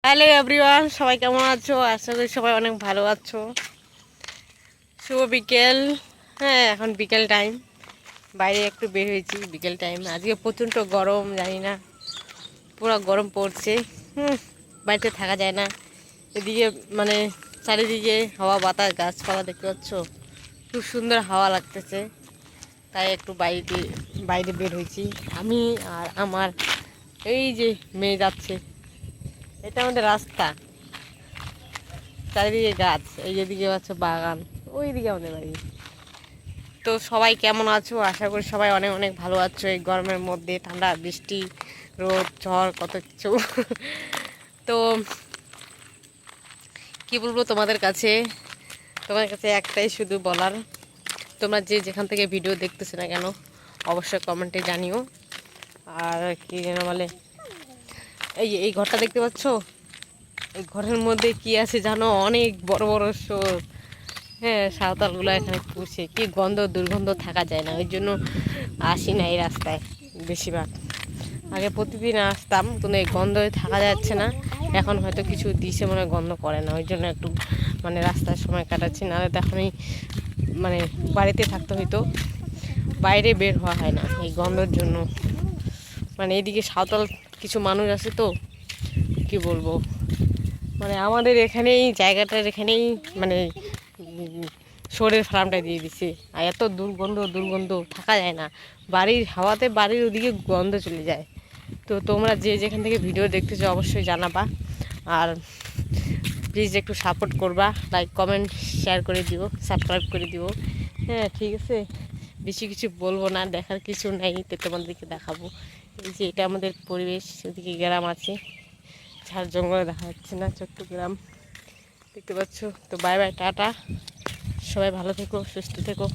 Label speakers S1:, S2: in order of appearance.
S1: Hello everyone, সবাই কেমন আছো? আশা করি সবাই অনেক ভালো আছো। শুভ বিকেল। হ্যাঁ, এখন বিকেল টাইম। বাইরে একটু বের হয়েছি বিকেল টাইম। আজকে প্রচণ্ড গরম, জানি না, পুরো গরম পড়ছে। বাড়িতে থাকা যায় না। এদিকে মানে চারিদিকে হাওয়া বাতাস, গাছপালা দেখতে পাচ্ছ, খুব সুন্দর হাওয়া লাগতেছে। তাই একটু বাইরে বের হয়েছি আমি আর আমার এই যে মেয়ে যাচ্ছে। এটা আমাদের রাস্তা, চারিদিকে গাছ, এই যেদিকে হচ্ছে বাগান, ওই দিকে আমাদের বাড়ি। তো সবাই কেমন আছো? আশা করি সবাই অনেক অনেক ভালো আছো। এই গরমের মধ্যে ঠান্ডা, বৃষ্টি, রোদ, ঝড়, কত কিছু। তো কি বলবো তোমাদের কাছে, একটাই শুধু বলার, তোমরা যে যেখান থেকে ভিডিও দেখতেছো না কেন, অবশ্যই কমেন্টে জানিও। আর কি যেন বলে, এই ঘরটা দেখতে পাচ্ছ, এই ঘরের মধ্যে কি আছে জানো? অনেক বড় বড় শোল। হ্যাঁ, সাঁওতালগুলো এখানে পুষে। কি গন্ধ, দুর্গন্ধ, থাকা যায় না, ওই জন্য আসি না এই রাস্তায় বেশিরভাগ। আগে প্রতিদিন আসতাম, কিন্তু এই গন্ধে থাকা যাচ্ছে না। এখন হয়তো কিছু দিছে মনে হয়, গন্ধ করে না, ওই জন্য একটু মানে রাস্তার সময় কাটাচ্ছি। নাহলে তো এখনই মানে বাড়িতে থাকতে হইতো, বাইরে বের হওয়া হয় না এই গন্ধের জন্য। মানে এদিকে সাঁওতাল কিছু মানুষ আছে, তো কি বলবো, মানে আমাদের এখানেই জায়গাটার এখানেই মানে শোরের ফার্মটা দিয়ে দিছে। আর এত দুর্গন্ধ দুর্গন্ধ, থাকা যায় না। বাড়ির হাওয়াতে বাড়ির ওদিকে গন্ধ চলে যায়। তো তোমরা যে যেখান থেকে ভিডিও দেখতেছো অবশ্যই জানাবা। আর প্লিজ একটু সাপোর্ট করবা, লাইক কমেন্ট শেয়ার করে দিও, সাবস্ক্রাইব করে দিও। হ্যাঁ, ঠিক আছে। বেশি কিছু বলবো না, দেখার কিছু নাই, তো তোমাদেরকে দেখাবো। এই যে এটা আমাদের পরিবেশ, ওদিকে গ্রাম আছে, ঝাড় জঙ্গলে দেখা যাচ্ছে না, ছোট্ট গ্রাম দেখতে পাচ্ছ। তো বাই বাই, টাটা, সবাই ভালো থেকো, সুস্থ থেকো।